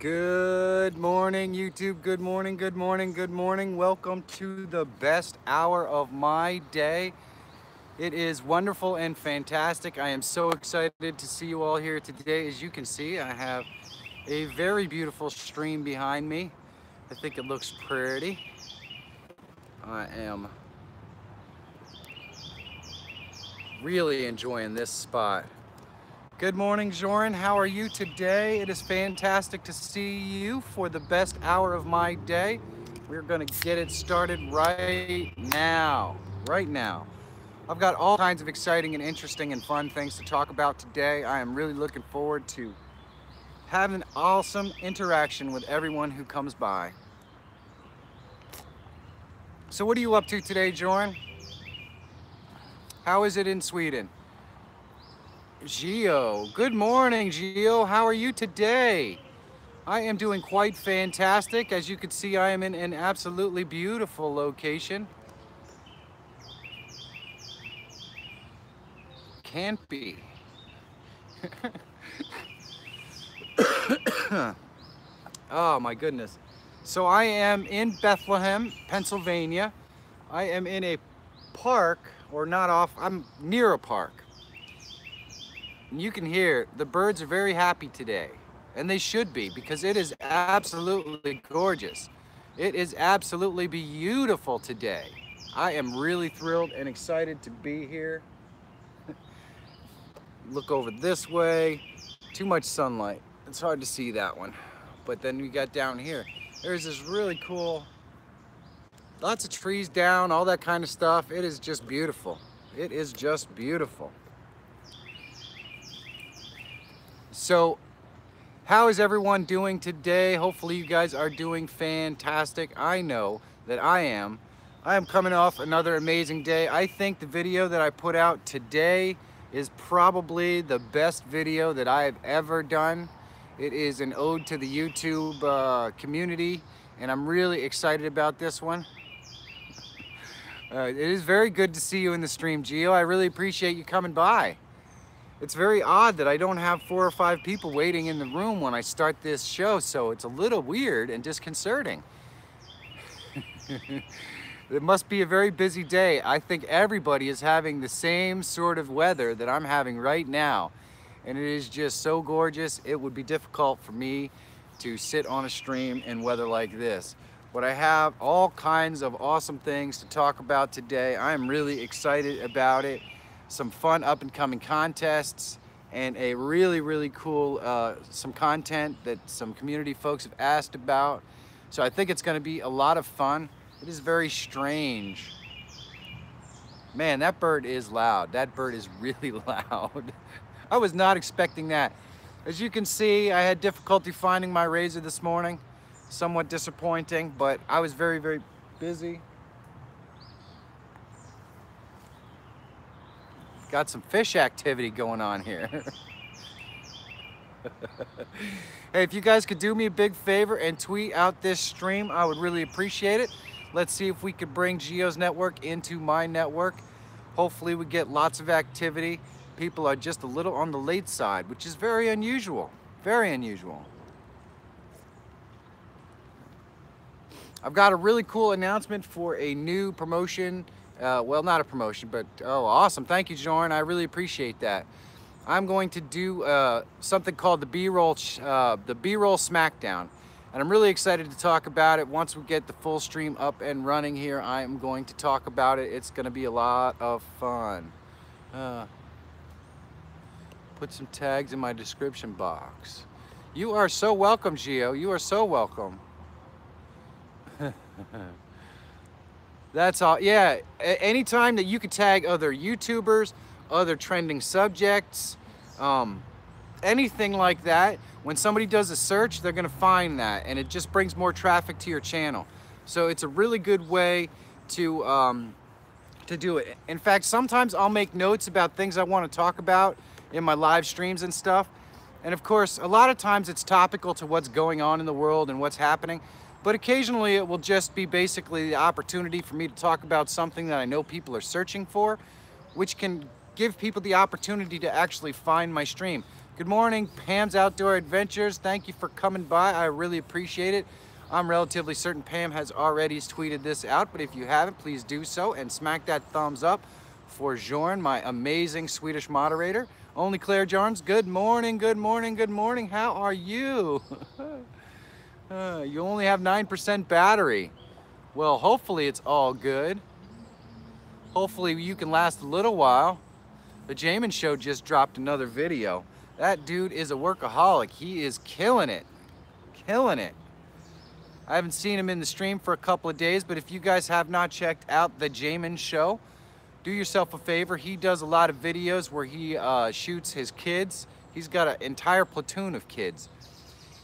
Good morning, YouTube. Good morning, good morning, good morning. Welcome to the best hour of my day. It is wonderful and fantastic. I am so excited to see you all here today. As you can see, I have a very beautiful stream behind me. I think it looks pretty. I am really enjoying this spot. Good morning, Joran. How are you today? It is fantastic to see you for the best hour of my day. We're gonna get it started right now. Right now. I've got all kinds of exciting and interesting and fun things to talk about today. I am really looking forward to having an awesome interaction with everyone who comes by. So what are you up to today, Joran? How is it in Sweden? Gio, good morning, Gio. How are you today? I am doing quite fantastic. As you can see, I am in an absolutely beautiful location. Can't be. Oh my goodness. So I am in Bethlehem, Pennsylvania. I am in a park, or not off, I'm near a park. And you can hear the birds are very happy today, and they should be, because it is absolutely gorgeous. It is absolutely beautiful today. I am really thrilled and excited to be here. Look over this way. Too much sunlight. It's hard to see that one. But then we got down here. There's this really cool, lots of trees down, all that kind of stuff. It is just beautiful. It is just beautiful. So, how is everyone doing today? Hopefully you guys are doing fantastic. I know that I am. I am coming off another amazing day. I think the video that I put out today is probably the best video that I've ever done. It is an ode to the YouTube community, and I'm really excited about this one. It is very good to see you in the stream, Gio. I really appreciate you coming by. It's very odd that I don't have 4 or 5 people waiting in the room when I start this show, so it's a little weird and disconcerting. It must be a very busy day. I think everybody is having the same sort of weather that I'm having right now, and it is just so gorgeous. It would be difficult for me to sit on a stream in weather like this. But I have all kinds of awesome things to talk about today. I am really excited about it. Some fun up and coming contests, and a really cool some content that some community folks have asked about. So I think it's going to be a lot of fun. It is very strange. Man, that bird is loud. That bird is really loud. I was not expecting that. As you can see, I had difficulty finding my razor this morning. Somewhat disappointing, but I was very busy. Got some fish activity going on here. Hey, if you guys could do me a big favor and tweet out this stream, I would really appreciate it. Let's see if we could bring Gio's network into my network. Hopefully we get lots of activity. People are just a little on the late side, which is very unusual. Very unusual. I've got a really cool announcement for a new promotion. Well, not a promotion, but oh, awesome. Thank you, Joran. I really appreciate that. I'm going to do something called the B-roll Smackdown. And I'm really excited to talk about it. Once we get the full stream up and running here, I am going to talk about it. It's going to be a lot of fun. Put some tags in my description box. You are so welcome, Gio. You are so welcome. That's all. Yeah, anytime that you could tag other YouTubers, other trending subjects, anything like that, when somebody does a search, they're gonna find that, and it just brings more traffic to your channel. So it's a really good way to do it. In fact, sometimes I'll make notes about things I want to talk about in my live streams and stuff. And of course, a lot of times it's topical to what's going on in the world and what's happening. But occasionally it will just be basically the opportunity for me to talk about something that I know people are searching for, which can give people the opportunity to actually find my stream. Good morning, Pam's Outdoor Adventures. Thank you for coming by. I really appreciate it. I'm relatively certain Pam has already tweeted this out, but if you haven't, please do so and smack that thumbs up for Jorn, my amazing Swedish moderator. Only Claire Jarns, good morning, good morning, good morning. How are you? You only have 9% battery. Well, hopefully it's all good. Hopefully you can last a little while. The Jamin Show just dropped another video. That dude is a workaholic. He is killing it. Killing it. I haven't seen him in the stream for a couple of days, but if you guys have not checked out the Jamin Show, do yourself a favor. He does a lot of videos where he shoots his kids. He's got an entire platoon of kids.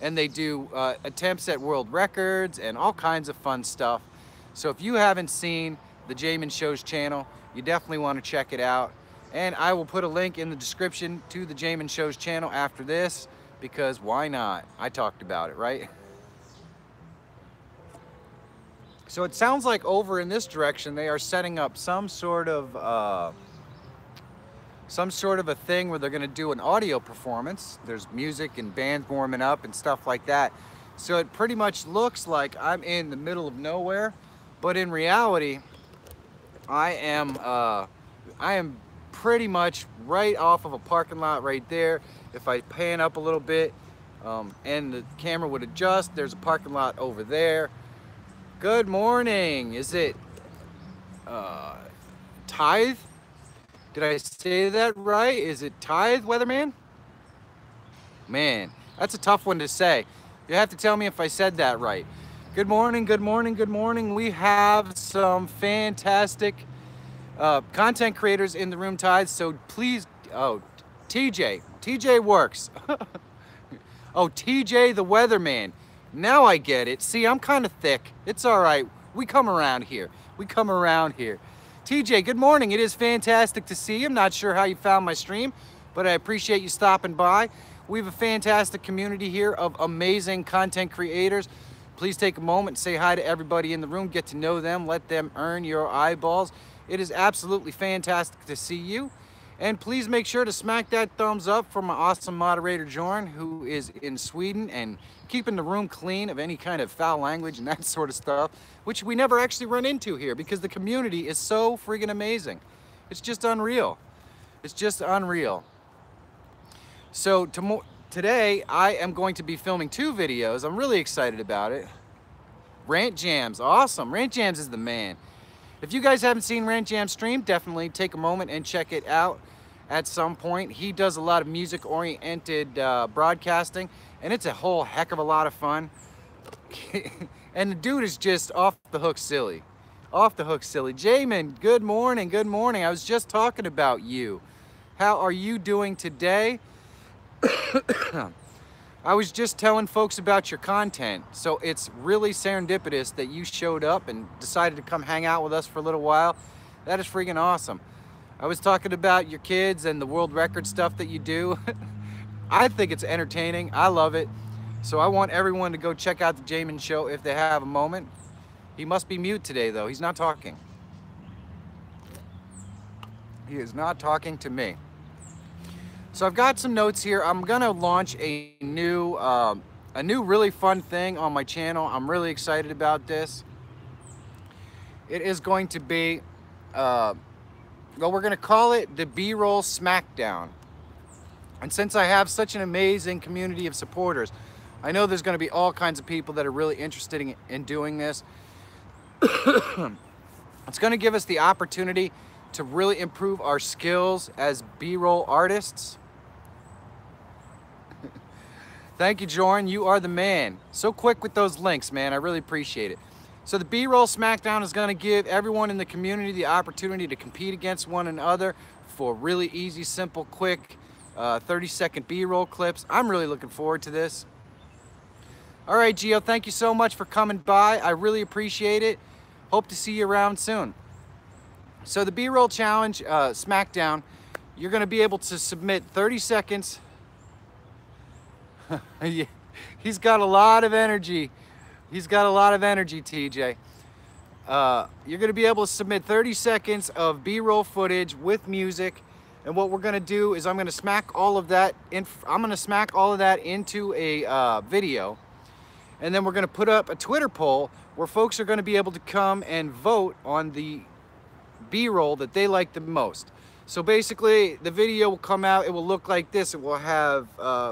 And they do attempts at world records and all kinds of fun stuff. So if you haven't seen the Jamin Show's channel, you definitely want to check it out. And I will put a link in the description to the Jamin Show's channel after this, because why not? I talked about it, right? So it sounds like over in this direction they are setting up some sort of a thing where they're going to do an audio performance. There's music and bands warming up and stuff like that. So it pretty much looks like I'm in the middle of nowhere, but in reality, I am pretty much right off of a parking lot right there. If I pan up a little bit and the camera would adjust, there's a parking lot over there. Good morning. Is it Tithe? Did I say that right? Is it Tithe, Weatherman? Man, that's a tough one to say. You have to tell me if I said that right. Good morning, good morning, good morning. We have some fantastic content creators in the room, Tithe, so please, oh, TJ works. Oh, TJ the Weatherman. Now I get it. See, I'm kind of thick. It's all right. We come around here. We come around here. TJ, good morning. It is fantastic to see you. I'm not sure how you found my stream, but I appreciate you stopping by. We have a fantastic community here of amazing content creators. Please take a moment and say hi to everybody in the room. Get to know them. Let them earn your eyeballs. It is absolutely fantastic to see you. And please make sure to smack that thumbs up for my awesome moderator, Jorn, who is in Sweden and keeping the room clean of any kind of foul language and that sort of stuff, which we never actually run into here because the community is so friggin' amazing. It's just unreal. It's just unreal. So today I am going to be filming 2 videos. I'm really excited about it. Rant Jams, awesome. Rant Jams is the man. If you guys haven't seen Rant Jam stream, definitely take a moment and check it out at some point. He does a lot of music-oriented broadcasting, and it's a whole heck of a lot of fun. And the dude is just off the hook silly. Off the hook silly. Jamin, good morning, good morning. I was just talking about you. How are you doing today? I was just telling folks about your content, so it's really serendipitous that you showed up and decided to come hang out with us for a little while. That is freaking awesome. I was talking about your kids and the world record stuff that you do. I think it's entertaining. I love it. So I want everyone to go check out the Jamin Show if they have a moment. He must be mute today, though. He's not talking. He is not talking to me. So I've got some notes here. I'm gonna launch a new really fun thing on my channel. I'm really excited about this. It is going to be, well, we're gonna call it the B-Roll Smackdown. And since I have such an amazing community of supporters, I know there's gonna be all kinds of people that are really interested in doing this. It's gonna give us the opportunity to really improve our skills as B-roll artists. Thank you, Jorn. You are the man. So quick with those links, man. I really appreciate it. So the B-Roll Smackdown is going to give everyone in the community the opportunity to compete against one another for really easy, simple, quick 30-second B-roll clips. I'm really looking forward to this. All right, Gio, thank you so much for coming by. I really appreciate it. Hope to see you around soon. So the B-Roll Challenge Smackdown, you're going to be able to submit 30 seconds. He's got a lot of energy. He's got a lot of energy, TJ. You're going to be able to submit 30 seconds of B-roll footage with music, And what we're gonna do is I'm gonna smack all of that into a video, and then we're gonna put up a Twitter poll where folks are gonna be able to come and vote on the B-roll that they like the most. So basically, the video will come out, it will look like this. It will have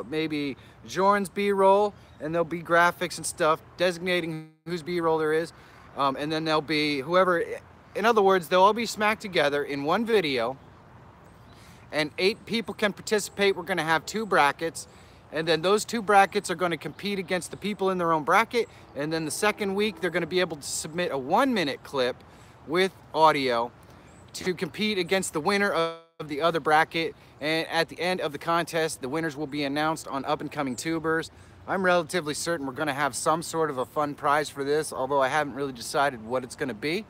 maybe Jorn's B-roll, and there'll be graphics and stuff designating whose B-roll there is. And then there'll be whoever, in other words, they'll all be smacked together in one video, and 8 people can participate. We're gonna have 2 brackets, and then those 2 brackets are gonna compete against the people in their own bracket, and then the second week, they're gonna be able to submit a 1-minute clip with audio to compete against the winner of the other bracket. And at the end of the contest, the winners will be announced on Up and Coming Tubers. I'm relatively certain we're gonna have some sort of a fun prize for this, although I haven't really decided what it's gonna be.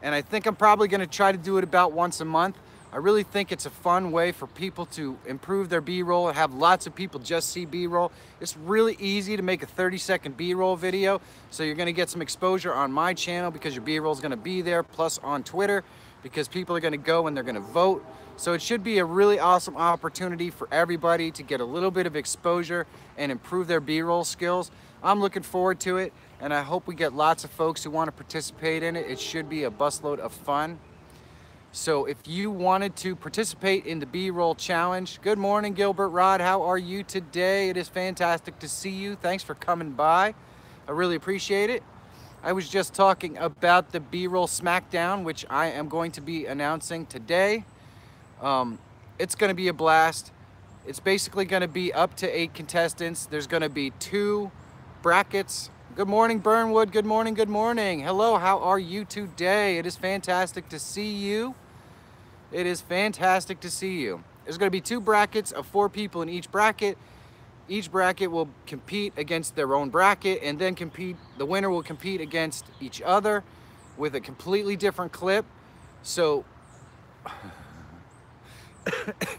And I think I'm probably gonna try to do it about once a month. I really think it's a fun way for people to improve their B-roll and have lots of people just see B-roll. It's really easy to make a 30-second B-roll video, so you're gonna get some exposure on my channel because your B-roll is gonna be there, plus on Twitter, because people are gonna go and they're gonna vote. So it should be a really awesome opportunity for everybody to get a little bit of exposure and improve their B-roll skills. I'm looking forward to it, and I hope we get lots of folks who wanna participate in it. It should be a busload of fun. So if you wanted to participate in the B-roll challenge, good morning, Gilbert Rod. How are you today? It is fantastic to see you. Thanks for coming by. I really appreciate it. I was just talking about the B-roll Smackdown, which I am going to be announcing today. It's going to be a blast. It's basically going to be up to 8 contestants. There's going to be 2 brackets. Good morning, Burnwood. Good morning, good morning. Hello, how are you today? It is fantastic to see you. It is fantastic to see you. There's going to be 2 brackets of 4 people in each bracket. Each bracket will compete against their own bracket, and then the winner will compete against each other with a completely different clip. So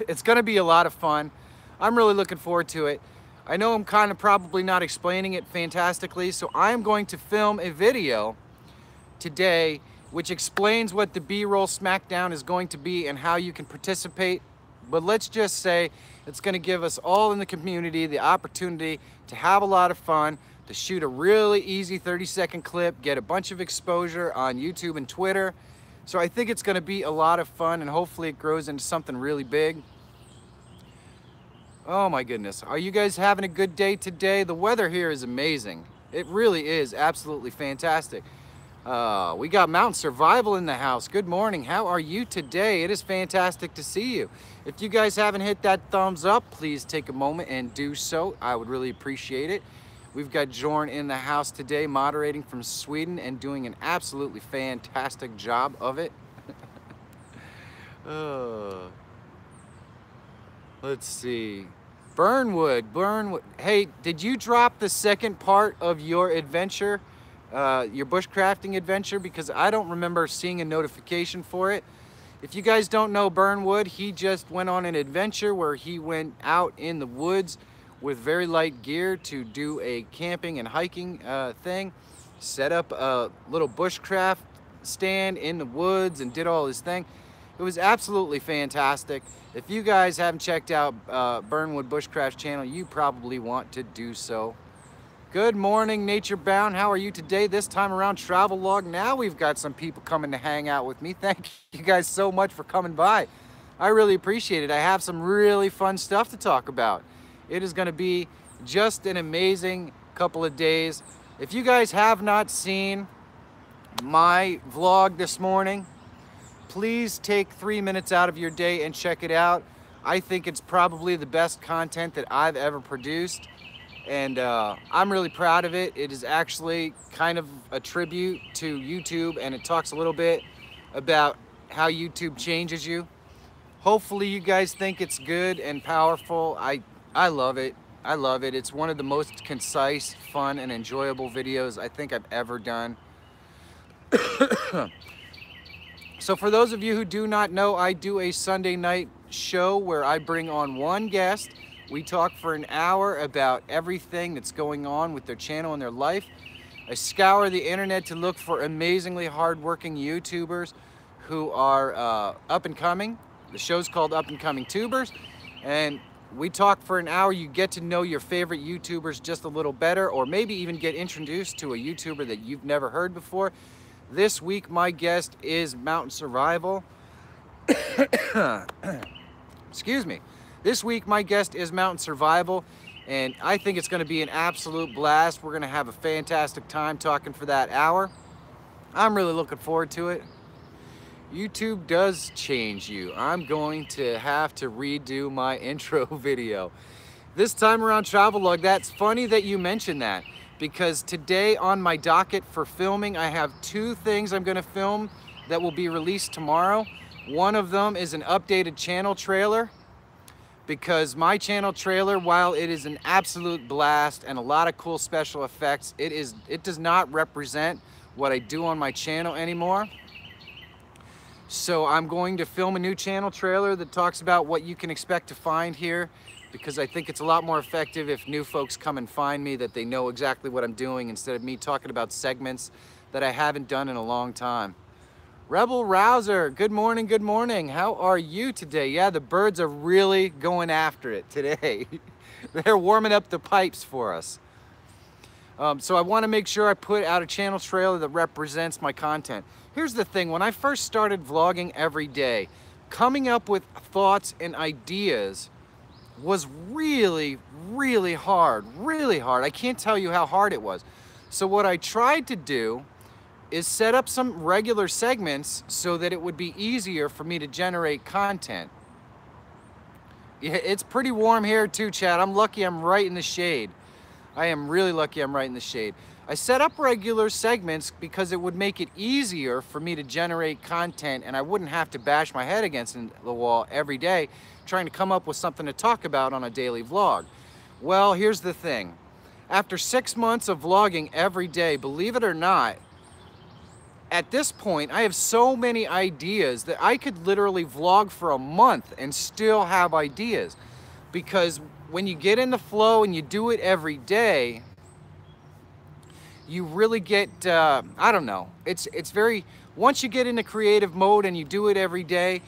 it's going to be a lot of fun. I'm really looking forward to it. I know I'm kind of probably not explaining it fantastically, so I'm going to film a video today which explains what the B-roll Smackdown is going to be and how you can participate. But let's just say it's going to give us all in the community the opportunity to have a lot of fun, to shoot a really easy 30-second clip, get a bunch of exposure on YouTube and Twitter. So I think it's going to be a lot of fun, and hopefully it grows into something really big. Oh my goodness. Are you guys having a good day today? The weather here is amazing. It really is absolutely fantastic. We got Mountain Survival in the house. Good morning. How are you today? It is fantastic to see you. If you guys haven't hit that thumbs up, please take a moment and do so. I would really appreciate it. We've got Jorn in the house today, moderating from Sweden and doing an absolutely fantastic job of it. Let's see. Burnwood. Hey, did you drop the second part of your adventure? Your bushcrafting adventure, because I don't remember seeing a notification for it. If you guys don't know Burnwood, he just went on an adventure where he went out in the woods with very light gear to do a camping and hiking thing, set up a little bushcraft stand in the woods and did all his thing. It was absolutely fantastic. If you guys haven't checked out Burnwood Bushcraft channel, you probably want to do so. Good morning, Nature Bound. How are you today? This time around, Travel Log. Now we've got some people coming to hang out with me. Thank you guys so much for coming by. I really appreciate it. I have some really fun stuff to talk about. It is going to be just an amazing couple of days. If you guys have not seen my vlog this morning, please take 3 minutes out of your day and check it out. I think it's probably the best content that I've ever produced. And I'm really proud of it. It is actually kind of a tribute to YouTube, and it talks a little bit about how YouTube changes you. Hopefully you guys think it's good and powerful. I love it. I love it. It's one of the most concise, fun, and enjoyable videos I think I've ever done. So for those of you who do not know, I do a Sunday night show where I bring on one guest. We talk for an hour about everything that's going on with their channel and their life. I scour the internet to look for amazingly hardworking YouTubers who are up and coming The show's called Up and Coming Tubers, and we talk for an hour. You get to know your favorite YouTubers just a little better, or maybe even get introduced to a YouTuber that you've never heard before. This week, my guest is Mountain Survival. Excuse me. This week, my guest is Mountain Survival, and I think it's going to be an absolute blast. We're going to have a fantastic time talking for that hour. I'm really looking forward to it. YouTube does change you. I'm going to have to redo my intro video. This time around, Travelogue, that's funny that you mentioned that, because today on my docket for filming, I have 2 things I'm going to film that will be released tomorrow. One of them is an updated channel trailer, because my channel trailer, while it is an absolute blast and a lot of cool special effects, it does not represent what I do on my channel anymore. So I'm going to film a new channel trailer that talks about what you can expect to find here, because I think it's a lot more effective if new folks come and find me, that they know exactly what I'm doing instead of me talking about segments that I haven't done in a long time. Rebel Rouser, good morning, good morning. How are you today? Yeah, the birds are really going after it today. They're warming up the pipes for us. So I want to make sure I put out a channel trailer that represents my content. Here's the thing, when I first started vlogging every day, coming up with thoughts and ideas was really, really hard, really hard. I can't tell you how hard it was. So what I tried to do is set up some regular segments so that it would be easier for me to generate content. Yeah, it's pretty warm here too, Chad. I'm lucky I'm right in the shade. I am really lucky I'm right in the shade. I set up regular segments because it would make it easier for me to generate content, and I wouldn't have to bash my head against the wall every day trying to come up with something to talk about on a daily vlog. Well, here's the thing. After 6 months of vlogging every day, believe it or not, at this point, I have so many ideas that I could literally vlog for a month and still have ideas. Because when you get in the flow and you do it every day, you really get, I don't know, it's very, once you get into creative mode and you do it every day,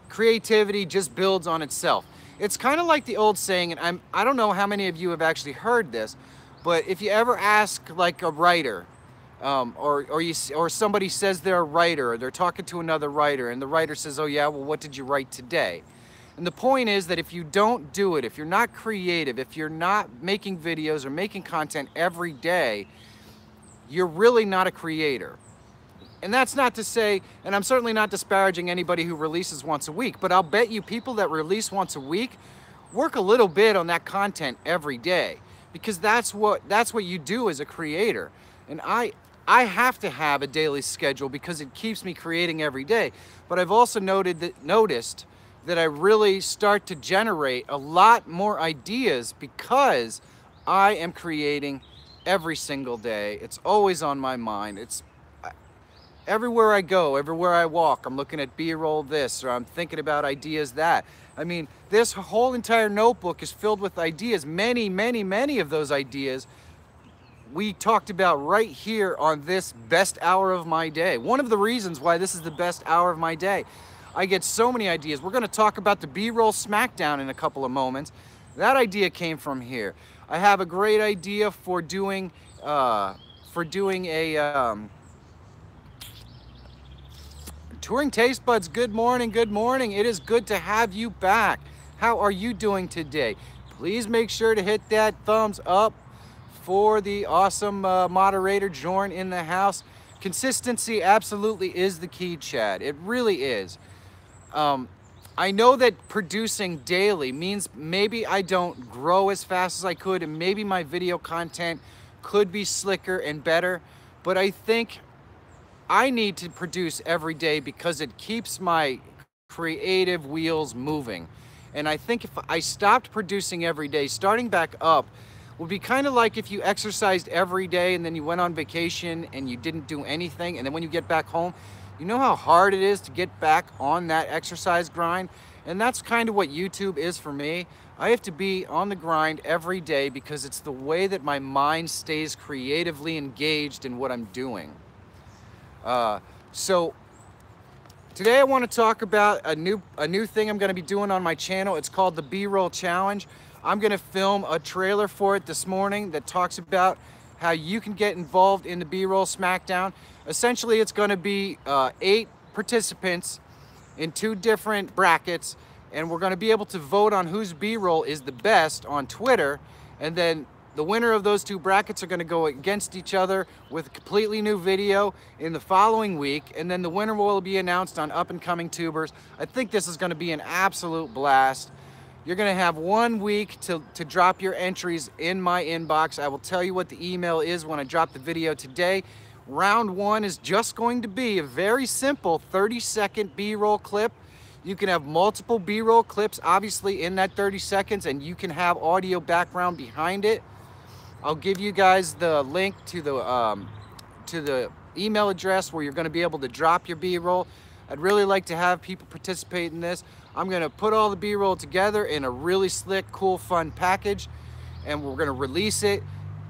creativity just builds on itself. It's kind of like the old saying, and I don't know how many of you have actually heard this, but if you ever ask like a writer, or somebody says they're a writer, or they're talking to another writer, and the writer says, oh yeah, well, what did you write today? And the point is that if you don't do it, if you're not creative, if you're not making videos or making content every day, you're really not a creator. And that's not to say, and I'm certainly not disparaging anybody who releases once a week, but I'll bet you people that release once a week work a little bit on that content every day, because that's what you do as a creator. And I have to have a daily schedule because it keeps me creating every day. But I've also noticed that I really start to generate a lot more ideas because I am creating every single day. It's always on my mind. It's everywhere I go, everywhere I walk, I'm looking at B-roll this, or I'm thinking about ideas that. I mean, this whole entire notebook is filled with ideas. Many, many, many of those ideas we talked about right here on this best hour of my day. One of the reasons why this is the best hour of my day. I get so many ideas. We're going to talk about the B-roll Smackdown in a couple of moments. That idea came from here. I have a great idea for doing a Touring Taste Buds. Good morning, good morning. It is good to have you back. How are you doing today? Please make sure to hit that thumbs up for the awesome moderator Jorn in the house. Consistency absolutely is the key, Chad. It really is. I know that producing daily means maybe I don't grow as fast as I could, and maybe my video content could be slicker and better, but I think I need to produce every day because it keeps my creative wheels moving. And I think if I stopped producing every day, starting back up would be kind of like if you exercised every day and then you went on vacation and you didn't do anything, and then when you get back home, you know how hard it is to get back on that exercise grind? And that's kind of what YouTube is for me. I have to be on the grind every day because it's the way that my mind stays creatively engaged in what I'm doing. So Today I want to talk about a new thing I'm going to be doing on my channel. It's called the B-roll challenge. I'm going to film a trailer for it this morning that talks about how you can get involved in the B-roll Smackdown. Essentially, it's going to be 8 participants in 2 different brackets, and we're going to be able to vote on whose B-roll is the best on Twitter, and then the winner of those 2 brackets are going to go against each other with a completely new video in the following week, and then the winner will be announced on Up and Coming Tubers. I think this is going to be an absolute blast. You're going to have 1 week to drop your entries in my inbox. I will tell you what the email is when I drop the video today. Round 1 is just going to be a very simple 30-second B-roll clip. You can have multiple B-roll clips, obviously, in that 30 seconds, and you can have audio background behind it. I'll give you guys the link to the email address where you're going to be able to drop your B-roll. I'd really like to have people participate in this. I'm going to put all the B-roll together in a really slick, cool, fun package, and we're going to release it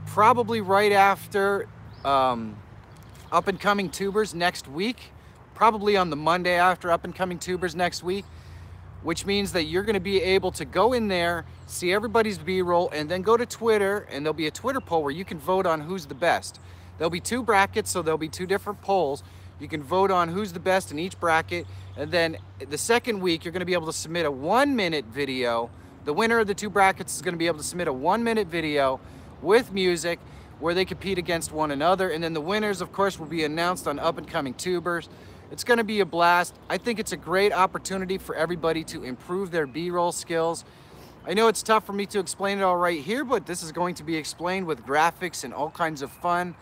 probably right after Up and Coming Tubers next week, probably on the Monday after Up and Coming Tubers next week, which means that you're going to be able to go in there, see everybody's B-roll, and then go to Twitter, and there'll be a Twitter poll where you can vote on who's the best. There'll be 2 brackets, so there'll be 2 different polls. You can vote on who's the best in each bracket, and then the second week, you're going to be able to submit a 1-minute video. The winner of the 2 brackets is going to be able to submit a 1-minute video with music where they compete against one another, and then the winners, of course, will be announced on Up and Coming Tubers. It's going to be a blast. I think it's a great opportunity for everybody to improve their B-roll skills. I know it's tough for me to explain it all right here, but this is going to be explained with graphics and all kinds of fun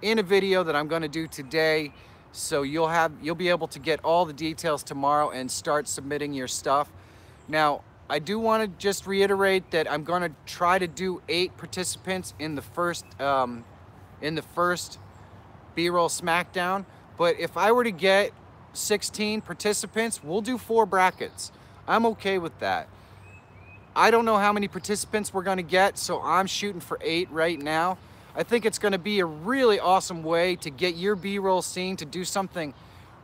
in a video that I'm going to do today. So you'll be able to get all the details tomorrow and start submitting your stuff. Now, I do want to just reiterate that I'm going to try to do 8 participants in the first B-roll Smackdown. But if I were to get 16 participants, we'll do 4 brackets. I'm okay with that. I don't know how many participants we're going to get, so I'm shooting for 8 right now. I think it's going to be a really awesome way to get your B-roll seen, to do something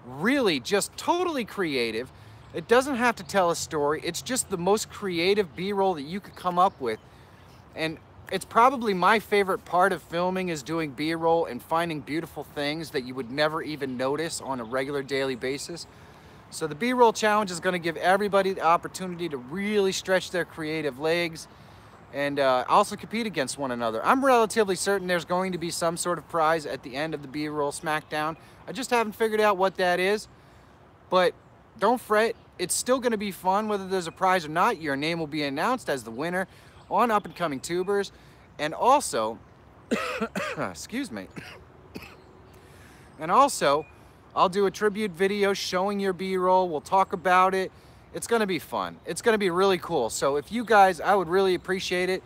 really just totally creative. It doesn't have to tell a story. It's just the most creative B-roll that you could come up with. And it's probably my favorite part of filming, is doing B-roll and finding beautiful things that you would never even notice on a regular daily basis. So the B-roll challenge is going to give everybody the opportunity to really stretch their creative legs and also compete against one another. I'm relatively certain there's going to be some sort of prize at the end of the B-roll Smackdown. I just haven't figured out what that is, but don't fret. It's still going to be fun whether there's a prize or not. Your name will be announced as the winner on Up and Coming Tubers. And also, excuse me, and also, I'll do a tribute video showing your B-roll. We'll talk about it. It's going to be fun. It's going to be really cool. So if you guys, I would really appreciate it.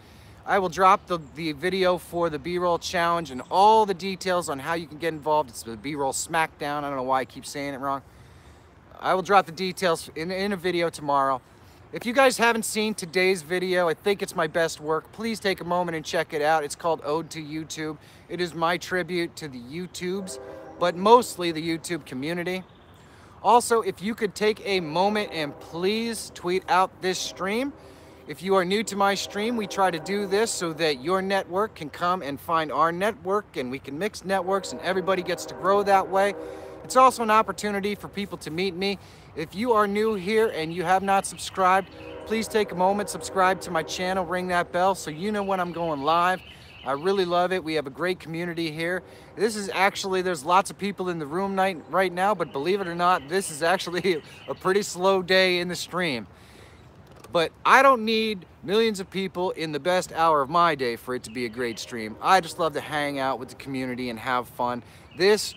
I will drop the video for the B-roll challenge and all the details on how you can get involved. It's the B-roll Smackdown. I don't know why I keep saying it wrong. I will drop the details in a video tomorrow. If you guys haven't seen today's video, I think it's my best work. Please take a moment and check it out. It's called Ode to YouTube. It is my tribute to the YouTubes, but mostly the YouTube community. Also, if you could take a moment and please tweet out this stream. If you are new to my stream, we try to do this so that your network can come and find our network, and we can mix networks and everybody gets to grow that way. It's also an opportunity for people to meet me. If you are new here and you have not subscribed, please take a moment, subscribe to my channel, ring that bell so you know when I'm going live. I really love it. We have a great community here. This is actually, there's lots of people in the room right now, but believe it or not, this is actually a pretty slow day in the stream. But I don't need millions of people in the best hour of my day for it to be a great stream. I just love to hang out with the community and have fun. This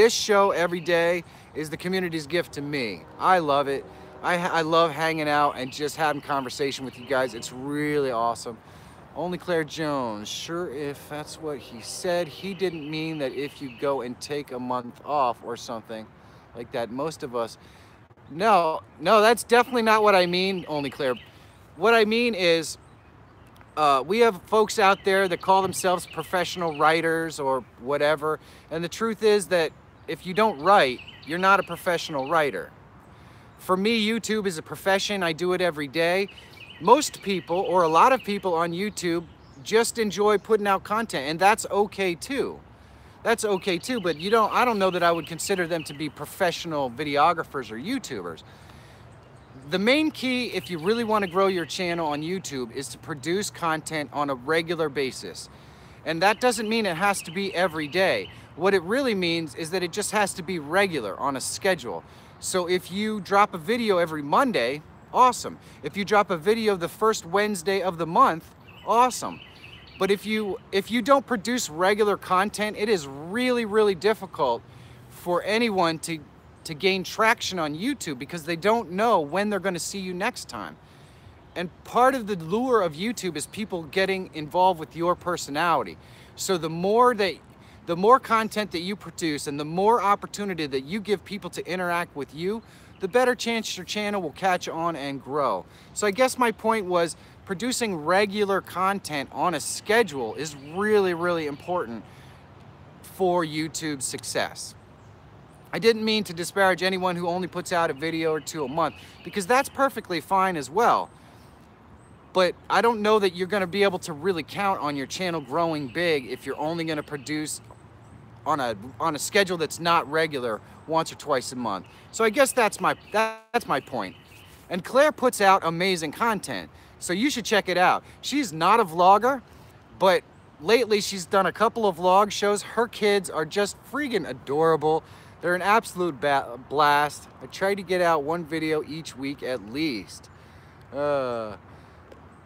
show every day is the community's gift to me. I love it. I love hanging out and just having conversation with you guys. It's really awesome. Only Claire Jones, sure, if that's what he said. He didn't mean that if you go and take a month off or something like that. Most of us, no, that's definitely not what I mean, Only Claire. What I mean is, we have folks out there that call themselves professional writers or whatever, and the truth is that if you don't write, you're not a professional writer. For me, YouTube is a profession. I do it every day. Most people, or a lot of people on YouTube, just enjoy putting out content, and that's okay too. That's okay too, but I don't know that I would consider them to be professional videographers or YouTubers. The main key, if you really want to grow your channel on YouTube, is to produce content on a regular basis. And that doesn't mean it has to be every day. What it really means is that it just has to be regular, on a schedule. So if you drop a video every Monday, awesome. If you drop a video the first Wednesday of the month, awesome. But if you don't produce regular content, it is really, really difficult for anyone to gain traction on YouTube, because they don't know when they're going to see you next time. And part of the lure of YouTube is people getting involved with your personality. So the more content that you produce and the more opportunity that you give people to interact with you, the better chance your channel will catch on and grow. So I guess my point was, producing regular content on a schedule is really, really important for YouTube's success. I didn't mean to disparage anyone who only puts out a video or two a month, because that's perfectly fine as well. But I don't know that you're going to be able to really count on your channel growing big if you're only going to produce on a schedule that's not regular once or twice a month. So I guess that's my point. And Claire puts out amazing content, so you should check it out. She's not a vlogger, but lately she's done a couple of vlog shows. Her kids are just freaking adorable. They're an absolute blast. I try to get out one video each week at least. Well,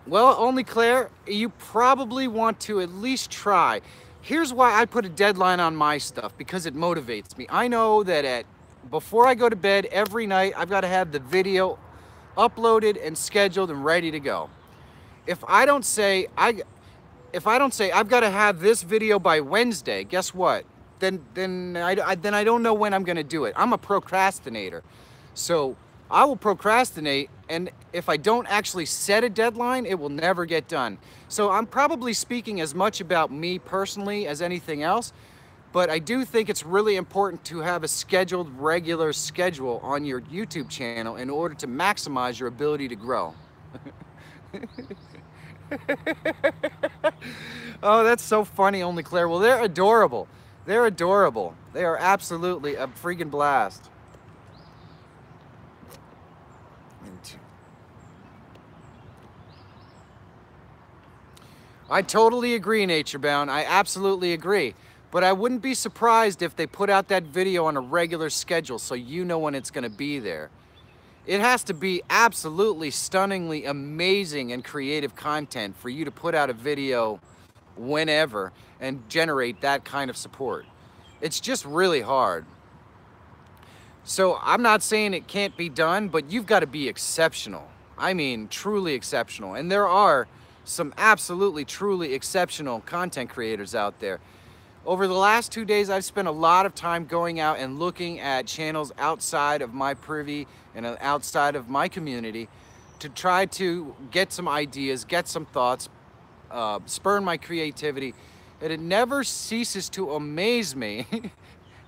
only Claire, you probably want to at least try. Here's why I put a deadline on my stuff, because it motivates me. I know that before I go to bed every night, I've got to have the video uploaded and scheduled and ready to go. If I don't say I've got to have this video by Wednesday, guess what? Then I don't know when I'm going to do it. I'm a procrastinator. So I will procrastinate, and if I don't actually set a deadline, it will never get done. So I'm probably speaking as much about me personally as anything else, but I do think it's really important to have a scheduled, regular schedule on your YouTube channel in order to maximize your ability to grow. Oh, that's so funny, only Claire. Well, they're adorable. They're adorable. They are absolutely a freaking blast. I totally agree, Naturebound. I absolutely agree. But I wouldn't be surprised if they put out that video on a regular schedule, so you know when it's going to be there. It has to be absolutely stunningly amazing and creative content for you to put out a video whenever and generate that kind of support. It's just really hard. So I'm not saying it can't be done, but you've got to be exceptional. I mean, truly exceptional. And there are some absolutely, truly exceptional content creators out there. Over the last 2 days, I've spent a lot of time going out and looking at channels outside of my privy and outside of my community to try to get some ideas, get some thoughts, spur my creativity. And it never ceases to amaze me.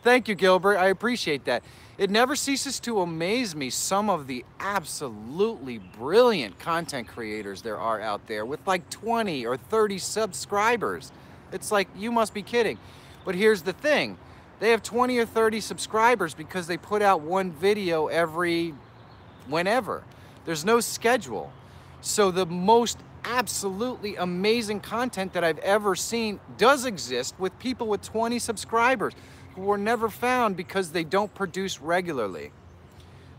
Thank you, Gilbert. I appreciate that. It never ceases to amaze me some of the absolutely brilliant content creators there are out there with like 20 or 30 subscribers. It's like, you must be kidding. But here's the thing. They have 20 or 30 subscribers because they put out one video whenever. There's no schedule. So the most absolutely amazing content that I've ever seen does exist with people with 20 subscribers who were never found because they don't produce regularly.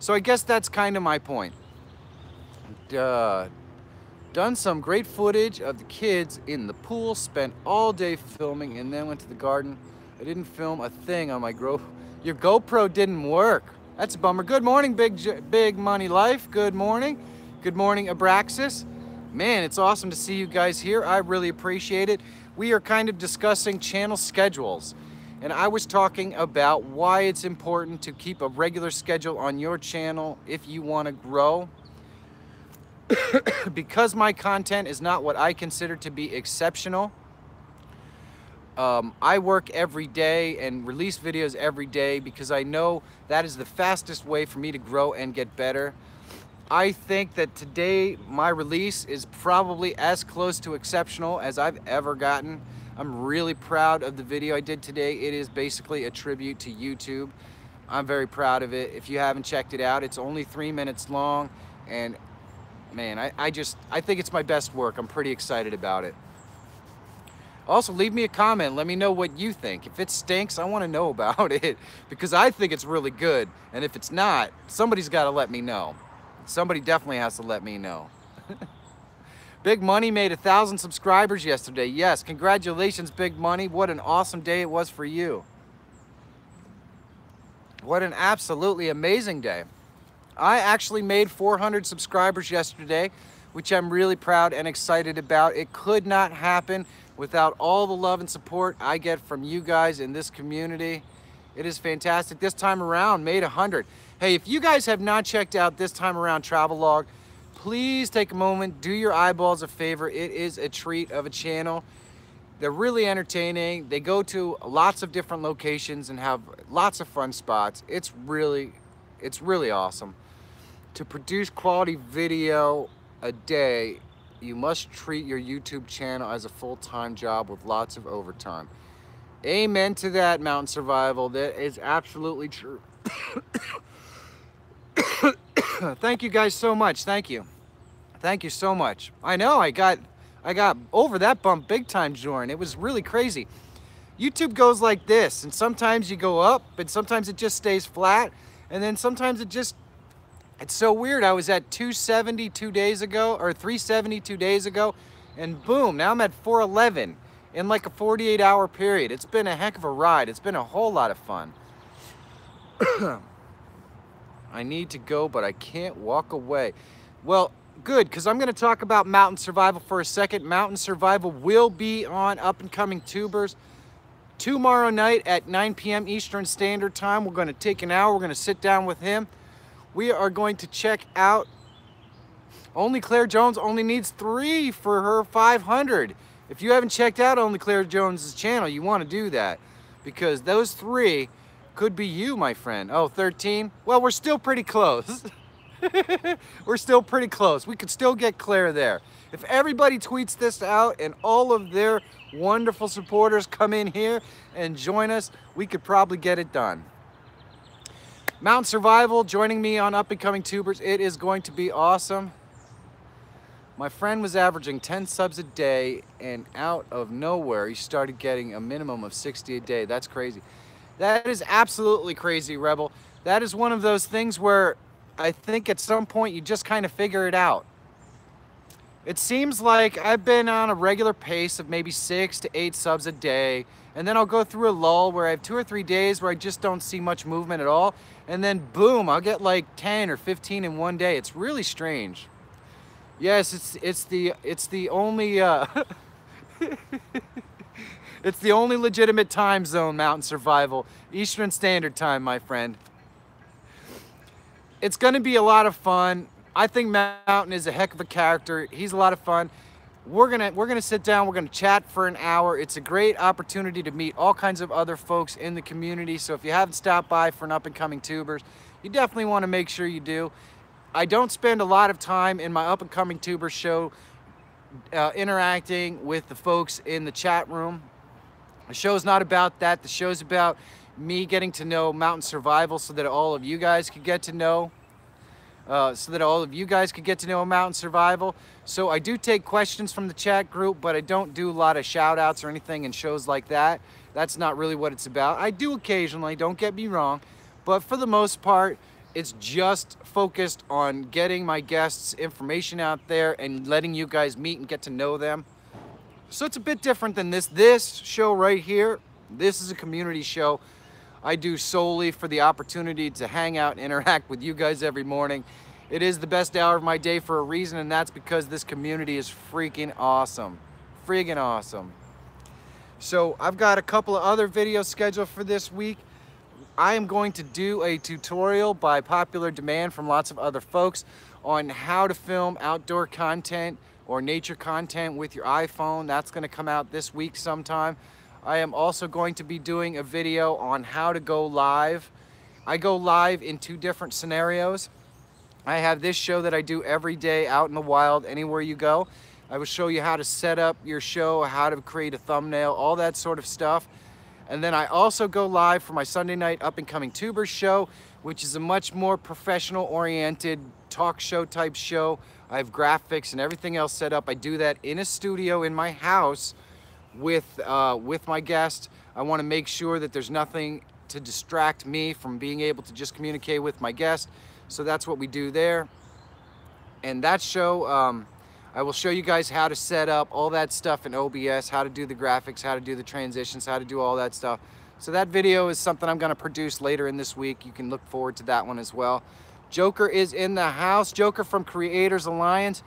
So I guess that's kind of my point. Done some great footage of the kids in the pool, spent all day filming, and then went to the garden. I didn't film a thing on my Your GoPro didn't work. That's a bummer. Good morning, Big Money Life. Good morning. Good morning, Abraxas. Man, it's awesome to see you guys here. I really appreciate it. We are kind of discussing channel schedules. And I was talking about why it's important to keep a regular schedule on your channel if you want to grow. Because my content is not what I consider to be exceptional, I work every day and release videos every day because I know that is the fastest way for me to grow and get better. I think that today my release is probably as close to exceptional as I've ever gotten. I'm really proud of the video I did today. It is basically a tribute to YouTube. I'm very proud of it. If you haven't checked it out, it's only 3 minutes long, and man, I think it's my best work. I'm pretty excited about it. Also, leave me a comment. Let me know what you think. If it stinks, I want to know about it because I think it's really good. And if it's not, somebody's got to let me know. Somebody definitely has to let me know. Big Money made 1,000 subscribers yesterday. Yes, congratulations, Big Money. What an awesome day it was for you. What an absolutely amazing day. I actually made 400 subscribers yesterday, which I'm really proud and excited about. It could not happen without all the love and support I get from you guys in this community. It is fantastic. This time around, made 100. Hey, if you guys have not checked out This Time Around Travelog, please take a moment, do your eyeballs a favor. It is a treat of a channel. They're really entertaining. They go to lots of different locations and have lots of fun spots. It's really awesome. To produce quality video a day, you must treat your YouTube channel as a full-time job with lots of overtime. Amen to that, Mountain Survival. That is absolutely true. Thank you guys so much. Thank you. Thank you so much. I know I got over that bump big time, Jordan. It was really crazy. YouTube goes like this, and sometimes you go up, and sometimes it just stays flat, and then sometimes it's so weird. I was at 270 2 days ago, or 370 2 days ago, and boom, now I'm at 411 in like a 48-hour period. It's been a heck of a ride. It's been a whole lot of fun. I need to go, but I can't walk away. Well, good, because I'm going to talk about Mountain Survival for a second. Mountain Survival will be on Up and Coming Tubers tomorrow night at 9 p.m. Eastern Standard Time. We're going to take an hour. We're going to sit down with him. We are going to check out Only Claire Jones only needs 3 for her 500. If you haven't checked out Only Claire Jones's channel, you want to do that because those 3 could be you, my friend. Oh, 13? Well, we're still pretty close. We're still pretty close. We could still get Claire there. If everybody tweets this out and all of their wonderful supporters come in here and join us, we could probably get it done. Mountain Survival joining me on Up and Coming Tubers. It is going to be awesome. My friend was averaging 10 subs a day, and out of nowhere, he started getting a minimum of 60 a day. That's crazy. That is absolutely crazy, Rebel. That is one of those things where I think at some point you just kind of figure it out. It seems like I've been on a regular pace of maybe 6 to 8 subs a day, and then I'll go through a lull where I have 2 or 3 days where I just don't see much movement at all, and then boom, I'll get like 10 or 15 in one day. It's really strange. Yes, it's the only it's the only legitimate time zone, Mountain Survival. Eastern Standard Time, my friend. It's going to be a lot of fun. I think Mountain is a heck of a character. He's a lot of fun. We're gonna sit down. We're gonna chat for an hour. It's a great opportunity to meet all kinds of other folks in the community. So if you haven't stopped by for an Up and Coming Tubers, you definitely want to make sure you do. I don't spend a lot of time in my Up and Coming Tubers show interacting with the folks in the chat room. The show's not about that. The show's about me getting to know Mountain Survival so that all of you guys could get to know Mountain Survival. So I do take questions from the chat group, but I don't do a lot of shout outs or anything in shows like that. That's not really what it's about. I do occasionally, don't get me wrong, but for the most part, it's just focused on getting my guests information out there and letting you guys meet and get to know them. So it's a bit different than this show right here. This is a community show I do solely for the opportunity to hang out and interact with you guys every morning. It is the best hour of my day for a reason, and that's because this community is freaking awesome. Freaking awesome. So I've got a couple of other videos scheduled for this week. I am going to do a tutorial by popular demand from lots of other folks on how to film outdoor content or nature content with your iPhone. That's going to come out this week sometime. I am also going to be doing a video on how to go live. I go live in 2 different scenarios. I have this show that I do every day out in the wild, anywhere you go. I will show you how to set up your show, how to create a thumbnail, all that sort of stuff. And then I also go live for my Sunday night Up and Coming Tubers show, which is a much more professional oriented talk show type show. I have graphics and everything else set up. I do that in a studio in my house with my guest. I want to make sure that there's nothing to distract me from being able to just communicate with my guest. So that's what we do there. And that show, I will show you guys how to set up all that stuff in OBS, how to do the graphics, how to do the transitions, how to do all that stuff. So that video is something I'm going to produce later in this week. You can look forward to that one as well. Joker is in the house. Joker from Creators Alliance.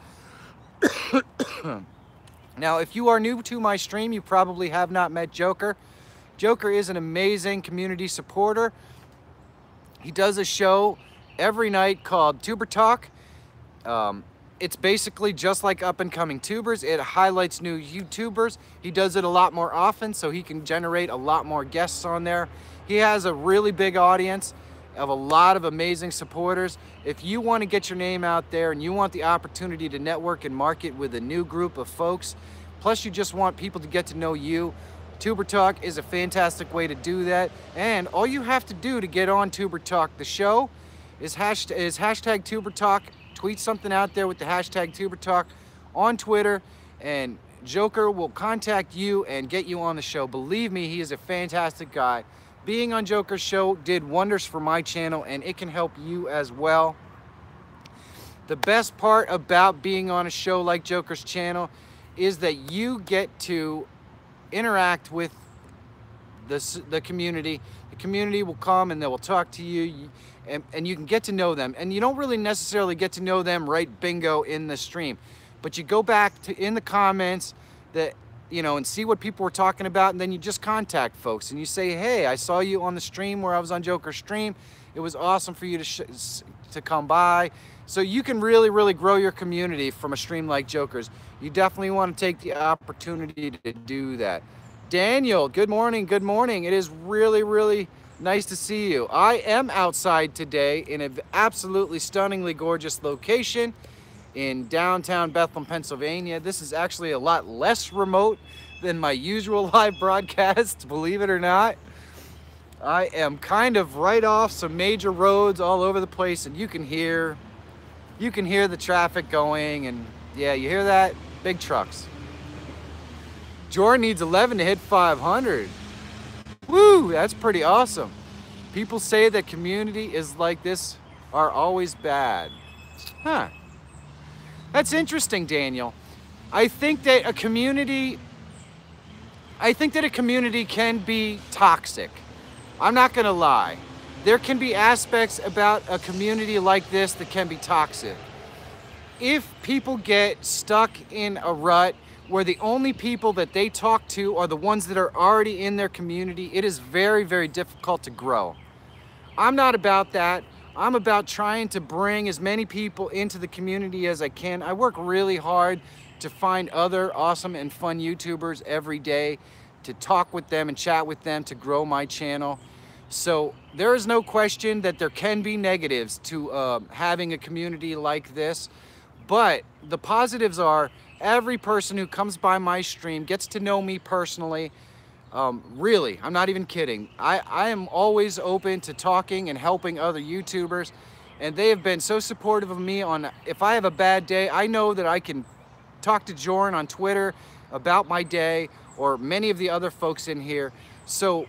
Now, if you are new to my stream, you probably have not met Joker. Joker is an amazing community supporter. He does a show every night called Tuber Talk. It's basically just like Up and Coming Tubers. It highlights new YouTubers. He does it a lot more often, so he can generate a lot more guests on there. He has a really big audience of a lot of amazing supporters. If you want to get your name out there and you want the opportunity to network and market with a new group of folks, plus you just want people to get to know you, Tuber Talk is a fantastic way to do that. And all you have to do to get on Tuber Talk, the show, is hashtag Tuber Talk. Tweet something out there with the hashtag Tuber Talk on Twitter, and Joker will contact you and get you on the show. Believe me, he is a fantastic guy. Being on Joker's show did wonders for my channel, and it can help you as well. The best part about being on a show like Joker's channel is that you get to interact with the community. The community will come and they will talk to you. And you can get to know them. And you don't really necessarily get to know them right bingo in the stream. But you go back to in the comments that, you know, and see what people were talking about, and then you just contact folks and you say, hey, I saw you on the stream where I was on Joker's stream. It was awesome for you to come by. So you can really, really grow your community from a stream like Joker's. You definitely want to take the opportunity to do that. Daniel, good morning, good morning. It is really, really nice to see you. I am outside today in an absolutely stunningly gorgeous location in downtown Bethlehem, Pennsylvania. This is actually a lot less remote than my usual live broadcasts, believe it or not. I am kind of right off some major roads all over the place, and you can hear the traffic going, and yeah, you hear that? Big trucks. Jordan needs 11 to hit 500. Woo, that's pretty awesome. People say that community is like this are always bad. Huh. That's interesting, Daniel. I think that a community can be toxic. I'm not gonna lie. There can be aspects about a community like this that can be toxic. If people get stuck in a rut where the only people that they talk to are the ones that are already in their community, it is very, very difficult to grow. I'm not about that. I'm about trying to bring as many people into the community as I can. I work really hard to find other awesome and fun YouTubers every day, to talk with them and chat with them, to grow my channel. So there is no question that there can be negatives to having a community like this, but the positives are every person who comes by my stream gets to know me personally. Really, I'm not even kidding. I am always open to talking and helping other YouTubers, and they have been so supportive of me on, if I have a bad day, I know that I can talk to Jordan on Twitter about my day, or many of the other folks in here. So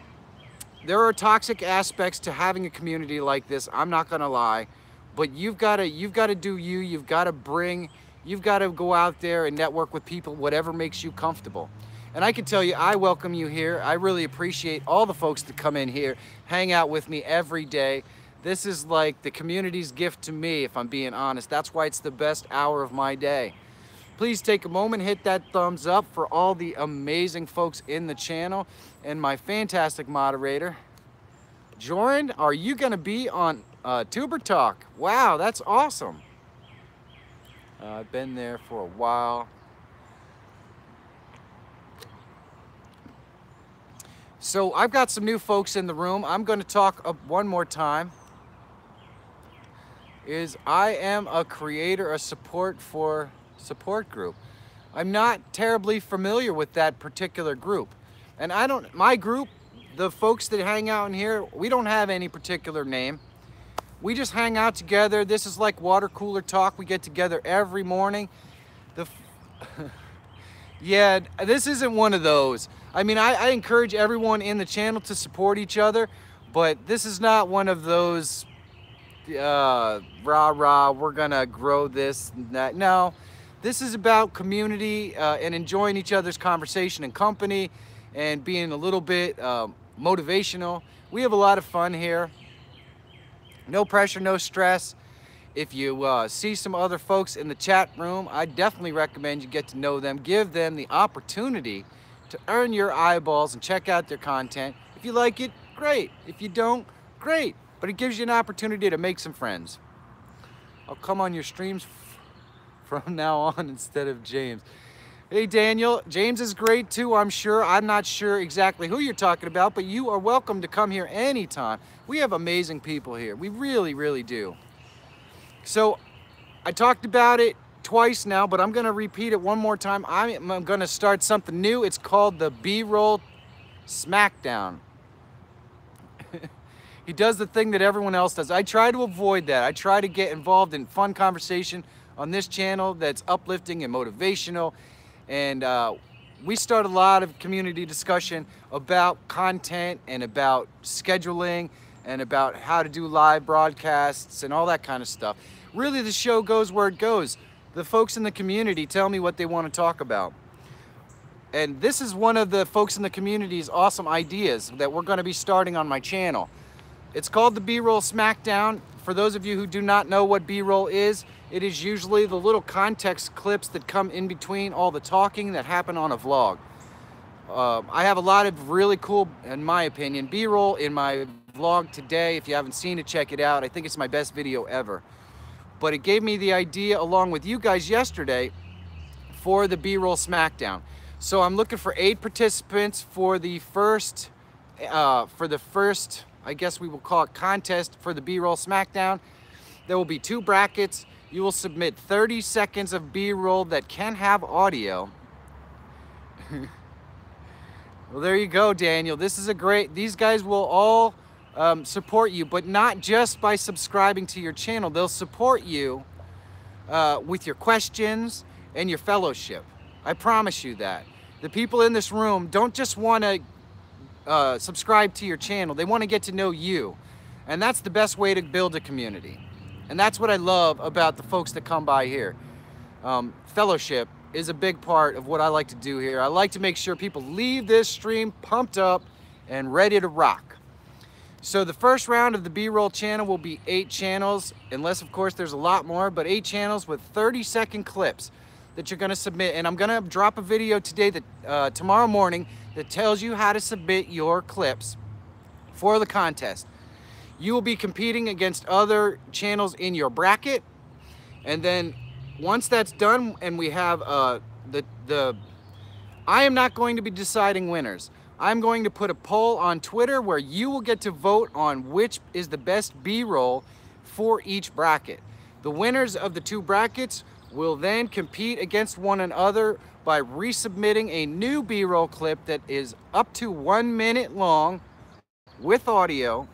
there are toxic aspects to having a community like this, I'm not gonna lie, but you've gotta do you, you've gotta go out there and network with people, whatever makes you comfortable. And I can tell you, I welcome you here. I really appreciate all the folks that come in here, hang out with me every day. This is like the community's gift to me, if I'm being honest. That's why it's the best hour of my day. Please take a moment, hit that thumbs up for all the amazing folks in the channel and my fantastic moderator. Jordan, are you gonna be on Tuber Talk? Wow, that's awesome. I've been there for a while. So I've got some new folks in the room. I'm going to talk one more time. I am a creator, a support group. I'm not terribly familiar with that particular group. And my group, the folks that hang out in here, we don't have any particular name. We just hang out together. This is like water cooler talk. We get together every morning. Yeah, this isn't one of those. I mean, I encourage everyone in the channel to support each other, but this is not one of those rah rah, we're gonna grow this and that. No, this is about community and enjoying each other's conversation and company and being a little bit motivational. We have a lot of fun here. No pressure, no stress. If you see some other folks in the chat room, I definitely recommend you get to know them. Give them the opportunity to earn your eyeballs and check out their content. If you like it, great. If you don't, great. But it gives you an opportunity to make some friends. I'll come on your streams from now on instead of James. Hey, Daniel. James is great too, I'm sure. I'm not sure exactly who you're talking about, but you are welcome to come here anytime. We have amazing people here. We really, really do. So I talked about it twice now, but I'm going to repeat it one more time. I'm going to start something new. It's called the B-roll Smackdown. He does the thing that everyone else does. I try to avoid that. I try to get involved in fun conversation on this channel that's uplifting and motivational. And we start a lot of community discussion about content and about scheduling and about how to do live broadcasts and all that kind of stuff. Really, the show goes where it goes. The folks in the community tell me what they want to talk about. And this is one of the folks in the community's awesome ideas that we're going to be starting on my channel. It's called the B-roll Smackdown. For those of you who do not know what B-roll is, it is usually the little context clips that come in between all the talking that happen on a vlog. I have a lot of really cool, in my opinion, B-roll in my vlog today. If you haven't seen it, check it out. I think it's my best video ever. But it gave me the idea, along with you guys yesterday, for the B-roll Smackdown. So I'm looking for 8 participants for the first, I guess we will call it contest for the B-roll Smackdown. There will be 2 brackets. You will submit 30 seconds of B-roll that can have audio. Well, there you go, Daniel. This is these guys will all support you, but not just by subscribing to your channel. They'll support you with your questions and your fellowship. I promise you that. The people in this room don't just want to subscribe to your channel. They want to get to know you. And that's the best way to build a community. And that's what I love about the folks that come by here. Fellowship is a big part of what I like to do here. I like to make sure people leave this stream pumped up and ready to rock. So the first round of the B-roll channel will be 8 channels, unless of course there's a lot more, but 8 channels with 30-second clips that you're gonna submit. And I'm gonna drop a video today, tomorrow morning, that tells you how to submit your clips for the contest. You will be competing against other channels in your bracket. And then once that's done and we have I am not going to be deciding winners. I'm going to put a poll on Twitter where you will get to vote on which is the best B-roll for each bracket. The winners of the 2 brackets will then compete against one another by resubmitting a new B-roll clip that is up to 1 minute long with audio.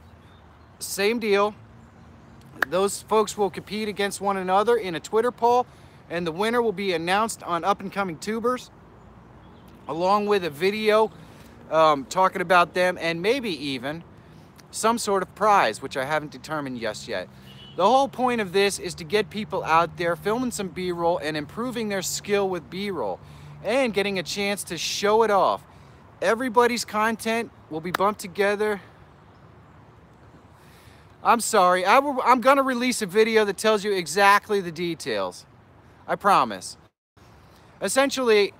Same deal. Those folks will compete against one another in a Twitter poll, and the winner will be announced on Up and Coming Tubers, along with a video talking about them, and maybe even some sort of prize, which I haven't determined just yet. The whole point of this is to get people out there filming some B-roll and improving their skill with B-roll and getting a chance to show it off. Everybody's content will be bumped together. I'm sorry, I'm gonna release a video that tells you exactly the details. I promise. Essentially,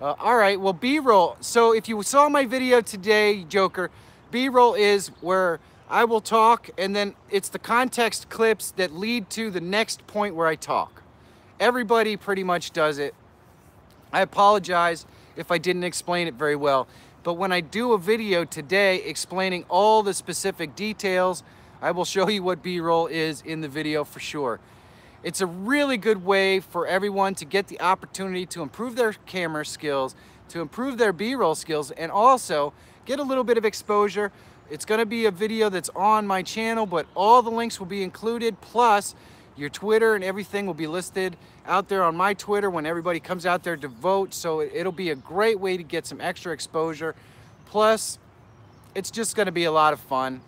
all right, well, B-roll. So if you saw my video today, Joker, B-roll is where I will talk, and then it's the context clips that lead to the next point where I talk. Everybody pretty much does it. I apologize if I didn't explain it very well. But when I do a video today explaining all the specific details, I will show you what B-roll is in the video for sure. It's a really good way for everyone to get the opportunity to improve their camera skills, to improve their B-roll skills, and also get a little bit of exposure. It's gonna be a video that's on my channel, but all the links will be included, plus your Twitter and everything will be listed out there on my Twitter when everybody comes out there to vote. So it'll be a great way to get some extra exposure. Plus, it's just gonna be a lot of fun.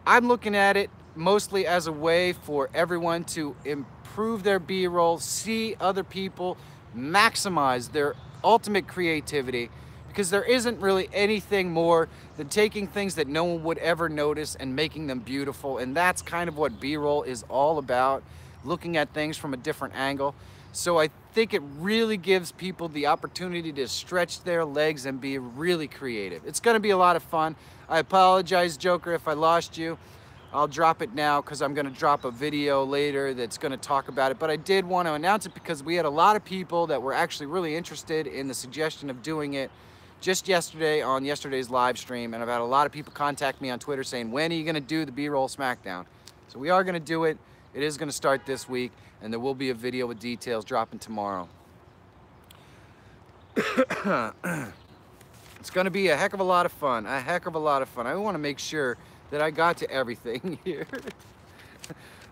I'm looking at it mostly as a way for everyone to improve their B-roll, see other people maximize their ultimate creativity, because there isn't really anything more than taking things that no one would ever notice and making them beautiful. And that's kind of what B-roll is all about, looking at things from a different angle. So I think it really gives people the opportunity to stretch their legs and be really creative. It's gonna be a lot of fun. I apologize, Joker, if I lost you. I'll drop it now because I'm gonna drop a video later that's gonna talk about it. But I did want to announce it because we had a lot of people that were actually really interested in the suggestion of doing it just yesterday on yesterday's live stream, and I've had a lot of people contact me on Twitter saying, when are you gonna do the B-roll SmackDown? So we are gonna do it. It is gonna start this week, and there will be a video with details dropping tomorrow. It's gonna be a heck of a lot of fun, a heck of a lot of fun. I wanna make sure that I got to everything here.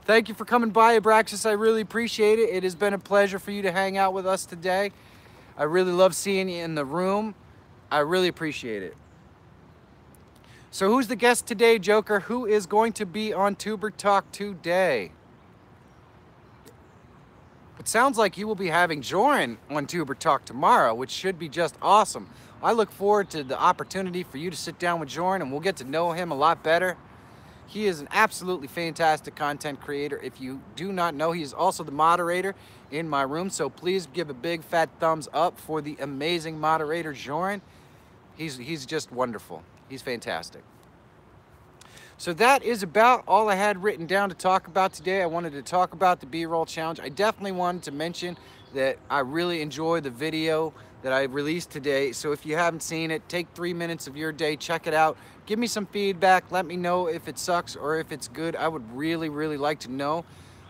Thank you for coming by, Abraxas. I really appreciate it. It has been a pleasure for you to hang out with us today. I really love seeing you in the room. I really appreciate it. So who's the guest today, Joker? Who is going to be on Tuber Talk today? It sounds like you will be having Joran on Tuber Talk tomorrow, which should be just awesome. I look forward to the opportunity for you to sit down with Joran and we'll get to know him a lot better. He is an absolutely fantastic content creator. If you do not know, he is also the moderator in my room, so please give a big fat thumbs up for the amazing moderator, Joran. He's just wonderful. He's fantastic. So that is about all I had written down to talk about today. I wanted to talk about the B-roll challenge. I definitely wanted to mention that I really enjoy the video that I released today. So if you haven't seen it, take 3 minutes of your day, check it out. Give me some feedback. Let me know if it sucks or if it's good. I would really, really like to know.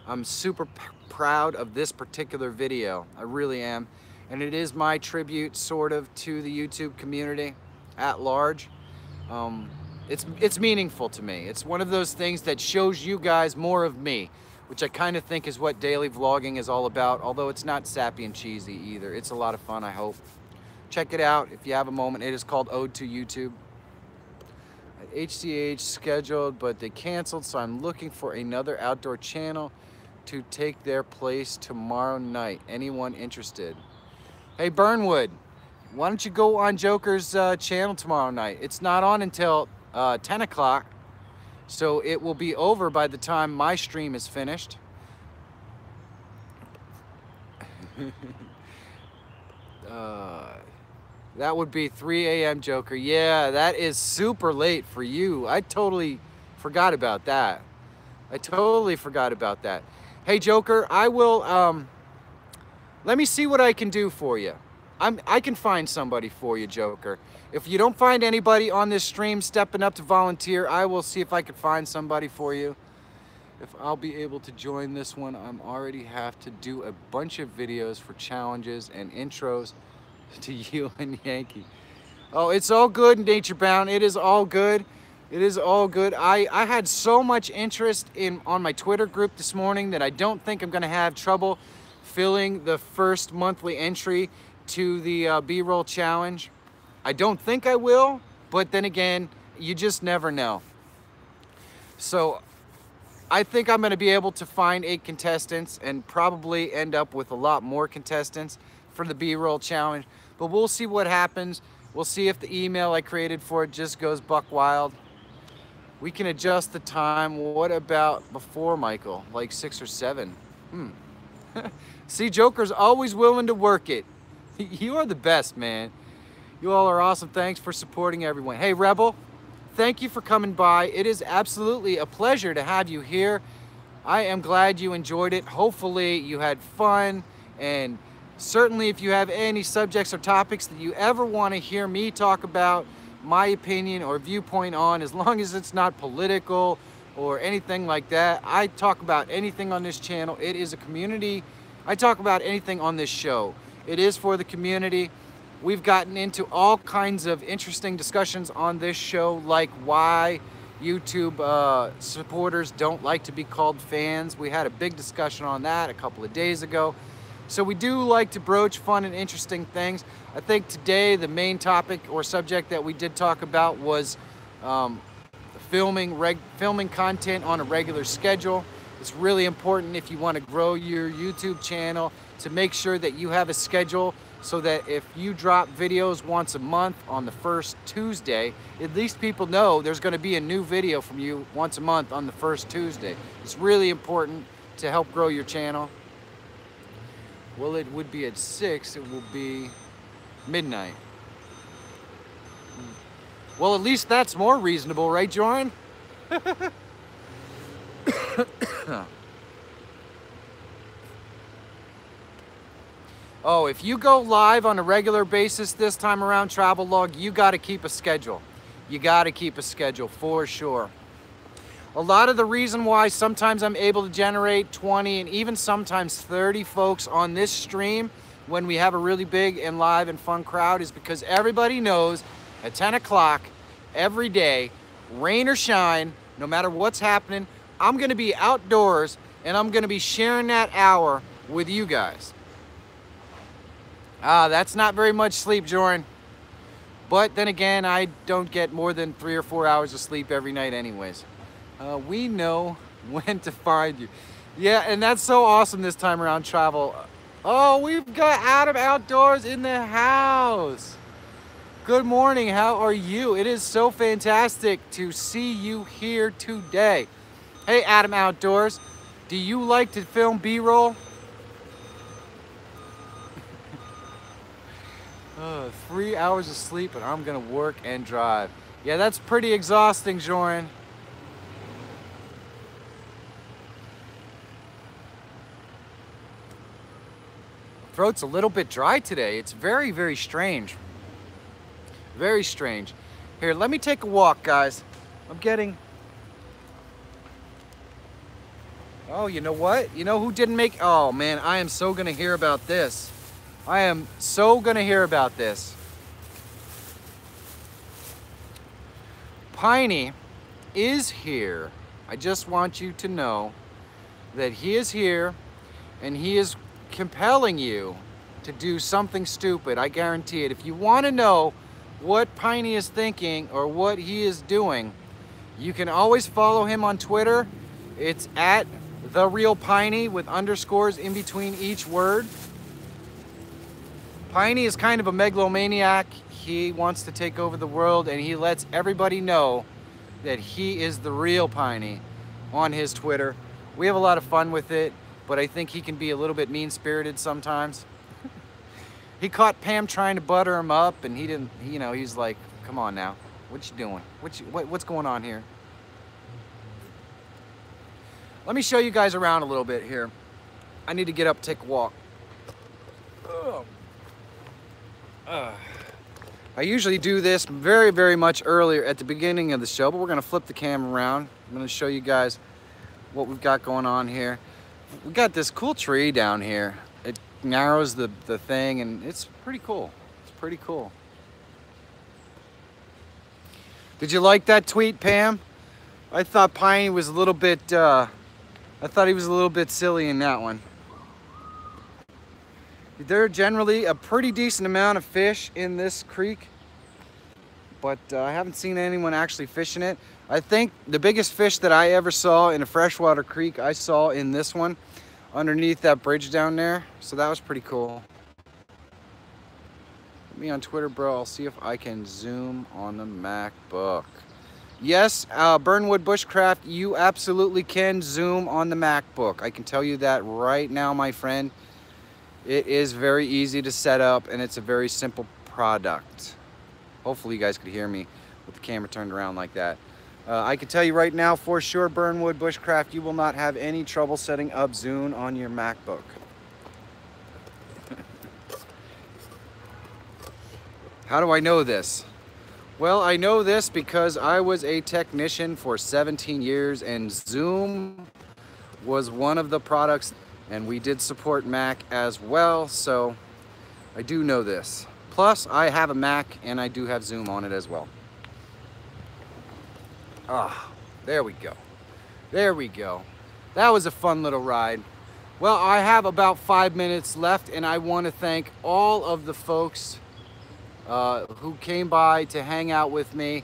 I'm super proud of this particular video. I really am. And it is my tribute, sort of, to the YouTube community at large. It's meaningful to me. It's one of those things that shows you guys more of me, which I kind of think is what daily vlogging is all about, although it's not sappy and cheesy either. It's a lot of fun, I hope. Check it out if you have a moment. It is called Ode to YouTube. HCH scheduled, but they canceled, so I'm looking for another outdoor channel to take their place tomorrow night. Anyone interested? Hey, Burnwood, why don't you go on Joker's channel tomorrow night? It's not on until 10 o'clock. So it will be over by the time my stream is finished. That would be 3 a.m. Joker. Yeah, that is super late for you. I totally forgot about that. I totally forgot about that. Hey, Joker, I will, let me see what I can do for you. I can find somebody for you, Joker. If you don't find anybody on this stream stepping up to volunteer, I will see if I can find somebody for you. If I'll be able to join this one, I'm already have to do a bunch of videos for challenges and intros to you and Yankee. Oh, it's all good, Nature Bound. It is all good. It is all good. I had so much interest on my Twitter group this morning that I don't think I'm gonna have trouble filling the first monthly entry to the B-roll challenge. I don't think I will, but then again, you just never know. So I think I'm gonna be able to find 8 contestants and probably end up with a lot more contestants for the B-roll challenge, but we'll see what happens. We'll see if the email I created for it just goes buck wild. We can adjust the time. What about before, Michael? Like 6 or 7? See, Joker's always willing to work it. You are the best, man. You all are awesome. Thanks for supporting everyone. Hey, Rebel, thank you for coming by. It is absolutely a pleasure to have you here. I am glad you enjoyed it. Hopefully you had fun and Certainly, if you have any subjects or topics that you ever want to hear me talk about, my opinion or viewpoint on, as long as it's not political or anything like that. I talk about anything on this channel. It is a community. I talk about anything on this show. It is for the community. We've gotten into all kinds of interesting discussions on this show, like why YouTube supporters don't like to be called fans. We had a big discussion on that a couple of days ago. So we do like to broach fun and interesting things. I think today the main topic or subject that we did talk about was filming content on a regular schedule. It's really important if you want to grow your YouTube channel to make sure that you have a schedule so that if you drop videos once a month on the first Tuesday, at least people know there's going to be a new video from you once a month on the first Tuesday. It's really important to help grow your channel. Well, it would be at 6, it will be midnight. Well, at least that's more reasonable, right, Jordan? Oh, if you go live on a regular basis this time around, Travelog, you got to keep a schedule. You got to keep a schedule for sure. A lot of the reason why sometimes I'm able to generate 20 and even sometimes 30 folks on this stream when we have a really big and live and fun crowd is because everybody knows at 10 o'clock every day, rain or shine, no matter what's happening, I'm going to be outdoors and I'm going to be sharing that hour with you guys. That's not very much sleep, Jordan. But then again, I don't get more than 3 or 4 hours of sleep every night anyways. We know when to find you. Yeah, and that's so awesome this time around, Travel. Oh, we've got Adam outdoors in the house. Good morning, how are you? It is so fantastic to see you here today. Hey, Adam Outdoors, do you like to film B-roll? 3 hours of sleep and I'm gonna work and drive. Yeah, that's pretty exhausting, Joran. Throat's a little bit dry today. It's very, very strange. Very strange. Here, let me take a walk, guys. I'm getting... Oh, you know what? You know who didn't make... Oh, man, I am so gonna hear about this. I am so gonna hear about this. Piney is here. I just want you to know that he is here and he is compelling you to do something stupid. I guarantee it. If you want to know what Piney is thinking or what he is doing, you can always follow him on Twitter. It's at @TheRealPiney with underscores in between each word. Piney is kind of a megalomaniac. He wants to take over the world and he lets everybody know that he is the real Piney on his Twitter. We have a lot of fun with it, but I think he can be a little bit mean-spirited sometimes. He caught Pam trying to butter him up and he didn't, you know, he's like, come on now, what you doing? What's going on here? Let me show you guys around a little bit here. I need to get up, take a walk. I usually do this very, very much earlier at the beginning of the show, but we're gonna flip the camera around. I'm gonna show you guys what we've got going on here. We got this cool tree down here. It narrows the thing and it's pretty cool. It's pretty cool. Did you like that tweet, Pam? I thought Piney was a little bit, I thought he was a little bit silly in that one. There are generally a pretty decent amount of fish in this creek, but I haven't seen anyone actually fishing it. I think the biggest fish that I ever saw in a freshwater creek, I saw in this one underneath that bridge down there. So that was pretty cool. Put me on Twitter, bro. I'll see if I can zoom on the MacBook. Yes, Burnwood Bushcraft, you absolutely can zoom on the MacBook. I can tell you that right now, my friend. It is very easy to set up and it's a very simple product. Hopefully you guys could hear me with the camera turned around like that. I can tell you right now for sure, Burnwood Bushcraft, you will not have any trouble setting up Zoom on your MacBook. How do I know this? Well, I know this because I was a technician for 17 years and Zoom was one of the products, and we did support Mac as well, so I do know this. Plus, I have a Mac and I do have Zoom on it as well. Ah, there we go. There we go. That was a fun little ride. Well, I have about 5 minutes left, and I want to thank all of the folks who came by to hang out with me.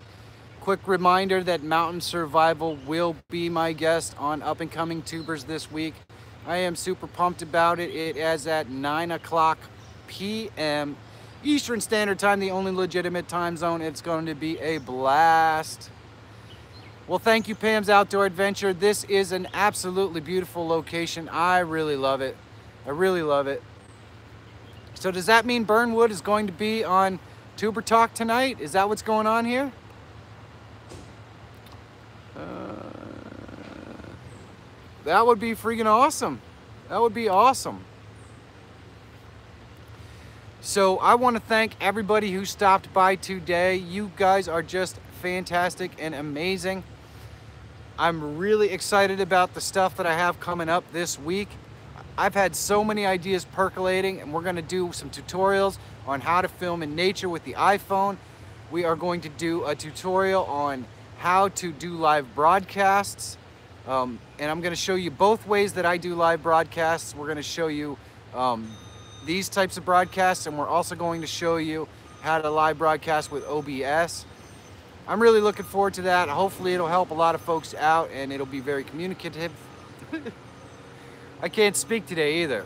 Quick reminder that Mountain Survival will be my guest on Up and Coming Tubers this week. I am super pumped about it. It is at 9 o'clock p.m. Eastern Standard Time, the only legitimate time zone. It's going to be a blast. Well, thank you, Pam's Outdoor Adventure. This is an absolutely beautiful location. I really love it. I really love it. So does that mean Burnwood is going to be on Tuber Talk tonight? Is that what's going on here? That would be freaking awesome. That would be awesome. So I want to thank everybody who stopped by today. You guys are just fantastic and amazing. I'm really excited about the stuff that I have coming up this week. I've had so many ideas percolating, and we're going to do some tutorials on how to film in nature with the iPhone. We are going to do a tutorial on how to do live broadcasts. And I'm going to show you both ways that I do live broadcasts. We're going to show you these types of broadcasts, and we're also going to show you how to live broadcast with OBS. I'm really looking forward to that. Hopefully it'll help a lot of folks out, and it'll be very communicative. I can't speak today either.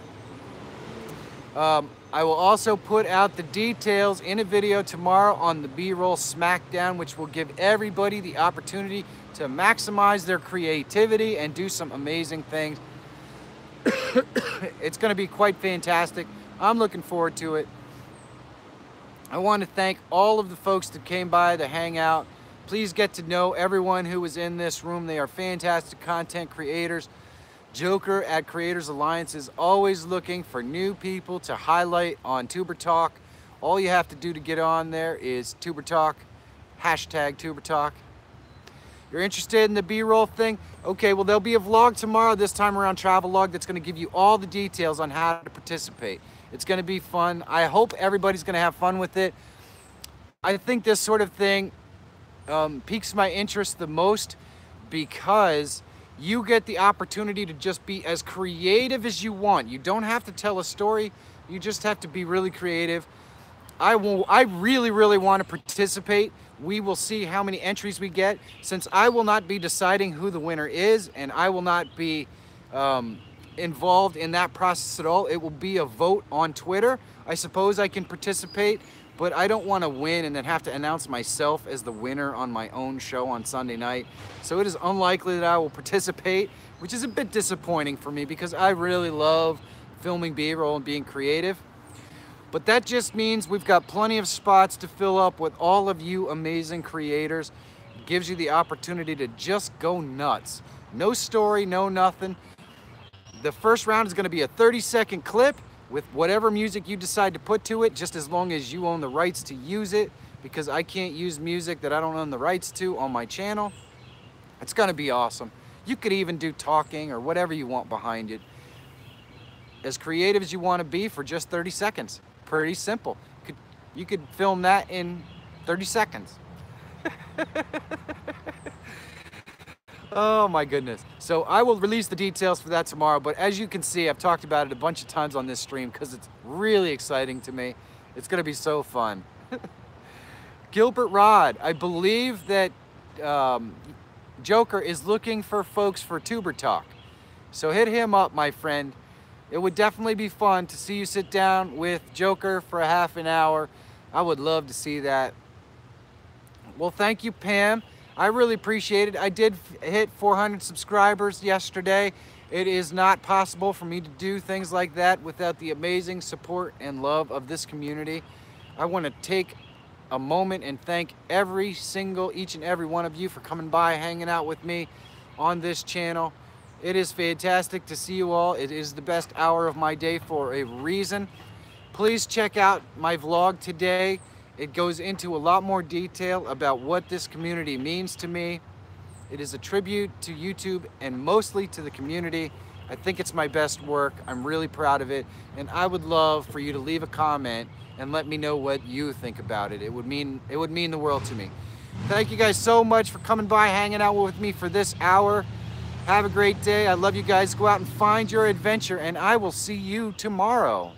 I will also put out the details in a video tomorrow on the B-Roll Smackdown, which will give everybody the opportunity to maximize their creativity and do some amazing things. It's going to be quite fantastic. I'm looking forward to it. I want to thank all of the folks that came by to hang out. Please get to know everyone who was in this room. They are fantastic content creators. Joker at Creators Alliance is always looking for new people to highlight on Tuber Talk. All you have to do to get on there is Tuber Talk, hashtag Tuber Talk. You're interested in the B-roll thing? Okay, well, there'll be a vlog tomorrow, this time around travel log, that's going to give you all the details on how to participate. It's going to be fun. I hope everybody's going to have fun with it. I think this sort of thing piques my interest the most because you get the opportunity to just be as creative as you want. You don't have to tell a story. You just have to be really creative. I really, really want to participate. We will see how many entries we get. Since I will not be deciding who the winner is, and I will not be involved in that process at all, it will be a vote on Twitter. I suppose I can participate, but I don't want to win and then have to announce myself as the winner on my own show on Sunday night. So it is unlikely that I will participate, which is a bit disappointing for me because I really love filming B-roll and being creative. But that just means we've got plenty of spots to fill up with all of you amazing creators. It gives you the opportunity to just go nuts. No story, no nothing. The first round is going to be a 30-second clip with whatever music you decide to put to it, just as long as you own the rights to use it, because I can't use music that I don't own the rights to on my channel. It's going to be awesome. You could even do talking or whatever you want behind it. As creative as you want to be for just 30 seconds. Pretty simple. You could film that in 30 seconds. Oh my goodness. So I will release the details for that tomorrow, but as you can see, I've talked about it a bunch of times on this stream because it's really exciting to me. It's going to be so fun. Gilbert Rod, I believe that Joker is looking for folks for Tuber Talk. So hit him up, my friend. It would definitely be fun to see you sit down with Joker for a half an hour. I would love to see that. Well, thank you, Pam. I really appreciate it. I did hit 400 subscribers yesterday. It is not possible for me to do things like that without the amazing support and love of this community. I want to take a moment and thank each and every one of you for coming by, hanging out with me on this channel. It is fantastic to see you all. It is the best hour of my day for a reason. Please check out my vlog today. It goes into a lot more detail about what this community means to me. It is a tribute to YouTube and mostly to the community. I think it's my best work. I'm really proud of it. And I would love for you to leave a comment and let me know what you think about it. It would mean the world to me. Thank you guys so much for coming by, hanging out with me for this hour. Have a great day. I love you guys. Go out and find your adventure, and I will see you tomorrow.